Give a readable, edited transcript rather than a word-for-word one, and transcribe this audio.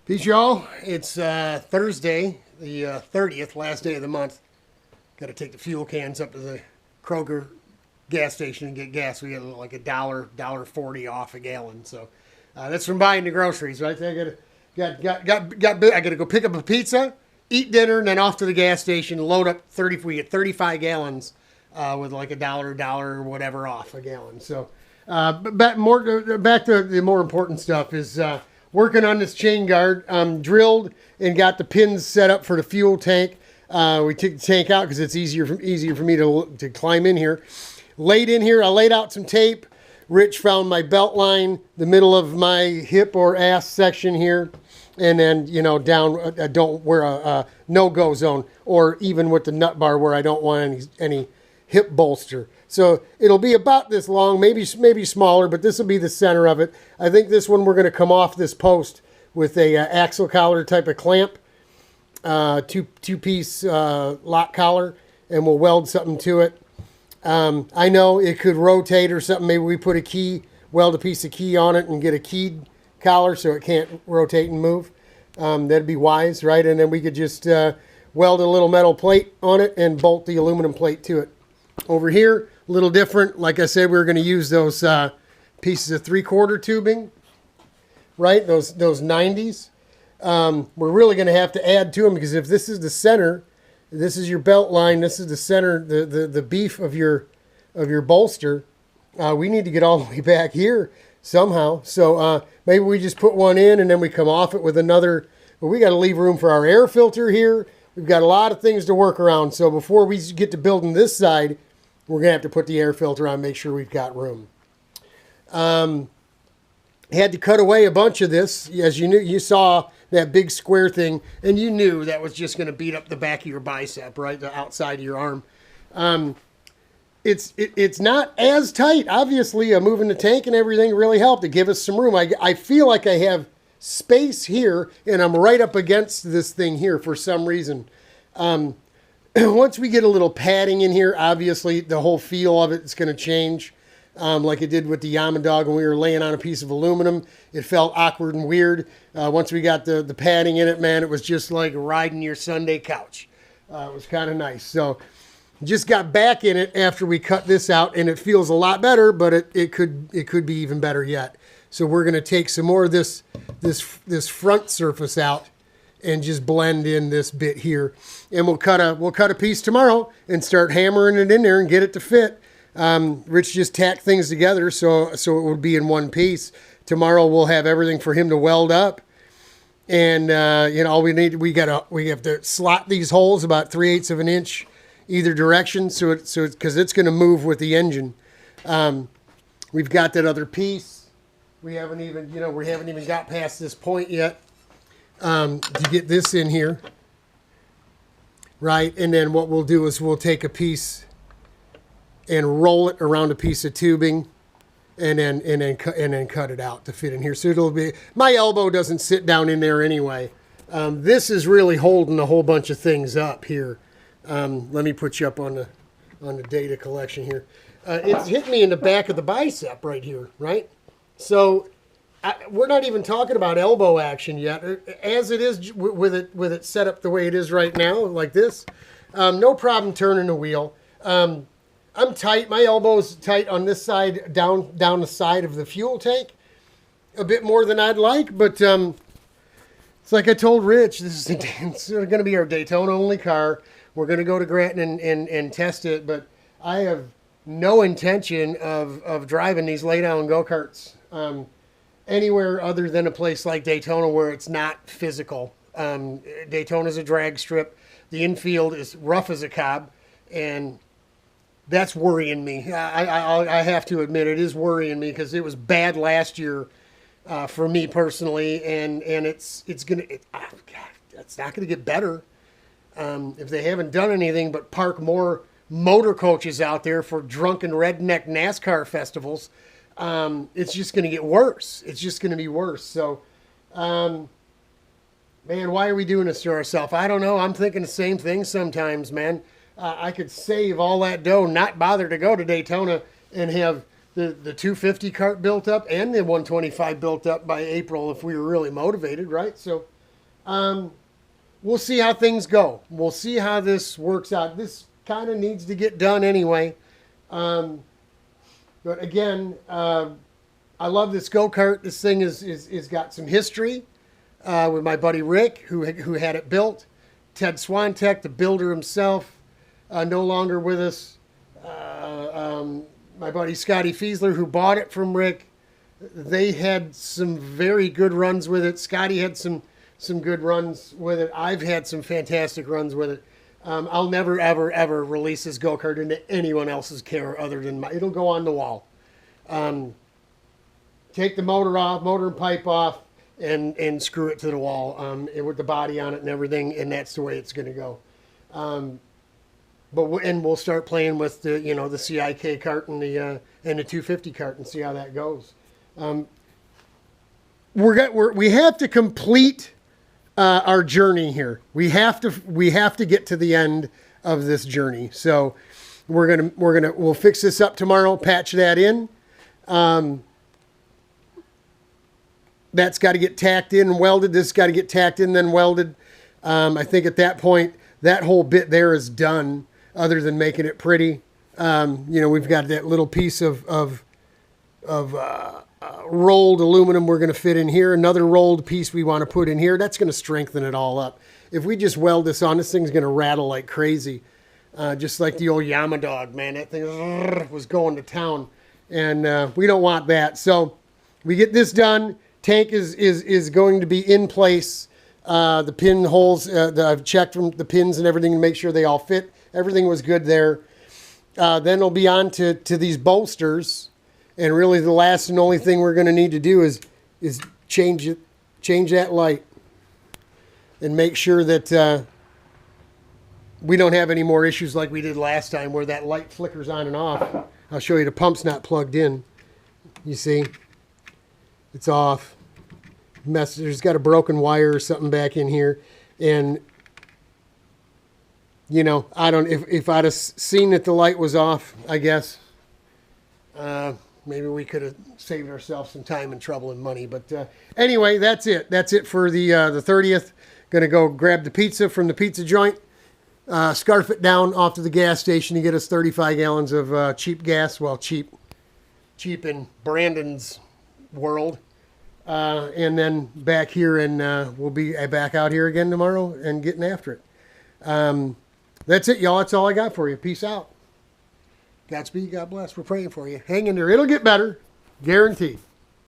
Peace, y'all. It's Thursday, the 30th, last day of the month. Got to take the fuel cans up to the Kroger gas station and get gas. We get like dollar 40 off a gallon. So that's from buying the groceries, right? I gotta go pick up a pizza, eat dinner, and then off to the gas station, load up 30. We get 35 gallons with like a dollar or whatever off a gallon. So back to the more important stuff is. Working on this chain guard, drilled and got the pins set up for the fuel tank. We took the tank out because it's easier for me to climb in here. Laid in here, I laid out some tape. Rich found my belt line, the middle of my hip or ass section here, and then down. Don't wear a no-go zone, or even with the nut bar where I don't want any hip bolster. So it'll be about this long, maybe smaller, but this will be the center of it. I think this one we're going to come off this post with a axle collar type of clamp, two-piece lock collar, and we'll weld something to it. I know it could rotate or something. Maybe we put weld a piece of key on it and get a keyed collar so it can't rotate and move. That'd be wise, right? And then we could just weld a little metal plate on it and bolt the aluminum plate to it. Over here, a little different. Like I said, we were going to use those pieces of 3/4 tubing, right? Those 90s. We're really going to have to add to them because if this is the center, this is your belt line, this is the center, the beef of your bolster. We need to get all the way back here somehow. So maybe we just put one in and then we come off it with another. But we got to leave room for our air filter here. We've got a lot of things to work around. So before we get to building this side, we're going to have to put the air filter on, make sure we've got room. Had to cut away a bunch of this. As you saw that big square thing, and you knew that was just going to beat up the back of your bicep, right? The outside of your arm. It's not as tight. Obviously, moving the tank and everything really helped to give us some room. I feel like I have space here, and I'm right up against this thing here for some reason. Once we get a little padding in here, obviously the whole feel of it is going to change, like it did with the Yamandog when we were laying on a piece of aluminum. It felt awkward and weird. Once we got the padding in it, man, it was just like riding your Sunday couch. It was kind of nice. So just got back in it after we cut this out, and it feels a lot better, but it could be even better yet. So we're going to take some more of this front surface out and just blend in this bit here. And we'll cut a piece tomorrow and start hammering it in there and get it to fit. Rich just tacked things together so it would be in one piece. Tomorrow we'll have everything for him to weld up. And all we have to slot these holes about 3/8 of an inch either direction so because it's going to move with the engine. We've got that other piece. We haven't even got past this point yet to get this in here, right? And then what we'll do is we'll take a piece and roll it around a piece of tubing, and then cut it out to fit in here. So it'll be, my elbow doesn't sit down in there anyway. This is really holding a whole bunch of things up here. Let me put you up on the data collection here. It's hit me in the back of the bicep right here, right? So we're not even talking about elbow action yet. As it is with it set up the way it is right now, like this, no problem turning the wheel. I'm tight. My elbow's tight on this side, down the side of the fuel tank, a bit more than I'd like. But it's like I told Rich, it's going to be our Daytona only car. We're going to go to Granton and test it, but I have no intention of driving these lay-down go-karts anywhere other than a place like Daytona where it's not physical. Daytona's a drag strip. The infield is rough as a cob, and that's worrying me. I have to admit it is worrying me because it was bad last year for me personally, and it's not gonna get better if they haven't done anything but park more motor coaches out there for drunken redneck NASCAR festivals. It's just going to get worse. It's just going to be worse. So, man, why are we doing this to ourselves? I don't know. I'm thinking the same thing sometimes, man. I could save all that dough, not bother to go to Daytona, and have the 250 cart built up and the 125 built up by April if we were really motivated, right? So we'll see how things go. We'll see how this works out. This kind of needs to get done anyway. But again, I love this go-kart. This thing is got some history with my buddy Rick, who had it built. Ted Swantek, the builder himself, no longer with us. My buddy Scotty Fiesler, who bought it from Rick. They had some very good runs with it. Scotty had some good runs with it. I've had some fantastic runs with it. I'll never, ever, ever release this go-kart into anyone else's care other than mine. It'll go on the wall. Take the motor off, motor and pipe off, and screw it to the wall with the body on it and everything, and that's the way it's going to go. We'll start playing with the the CIK cart and the 250 cart and see how that goes. We have to complete our journey here. We have to get to the end of this journey. So we'll fix this up tomorrow, patch that in. That's got to get tacked in and welded. This has got to get tacked in, then welded. I think at that point, that whole bit there is done, other than making it pretty. We've got that little piece of rolled aluminum we're going to fit in here. Another rolled piece we want to put in here. That's going to strengthen it all up. If we just weld this on, this thing's going to rattle like crazy. Just like the old Yama Dog, man. That thing was going to town. And we don't want that. So we get this done. Tank is going to be in place. The pin holes, I've checked from the pins and everything to make sure they all fit. Everything was good there. Then it'll be on to these bolsters. And really the last and only thing we're going to need to do is change that light. And make sure that we don't have any more issues like we did last time where that light flickers on and off. I'll show you the pump's not plugged in. You see? It's off. There's got a broken wire or something back in here. And, I don't, if I'd have seen that the light was off, I guess, maybe we could have saved ourselves some time and trouble and money. But anyway, that's it. That's it for the 30th. Going to go grab the pizza from the pizza joint, scarf it down off to the gas station to get us 35 gallons of cheap gas. Well, cheap in Brandon's world. And then back here, and we'll be back out here again tomorrow and getting after it. That's it, y'all. That's all I got for you. Peace out. Godspeed. God bless. We're praying for you. Hang in there. It'll get better. Guaranteed.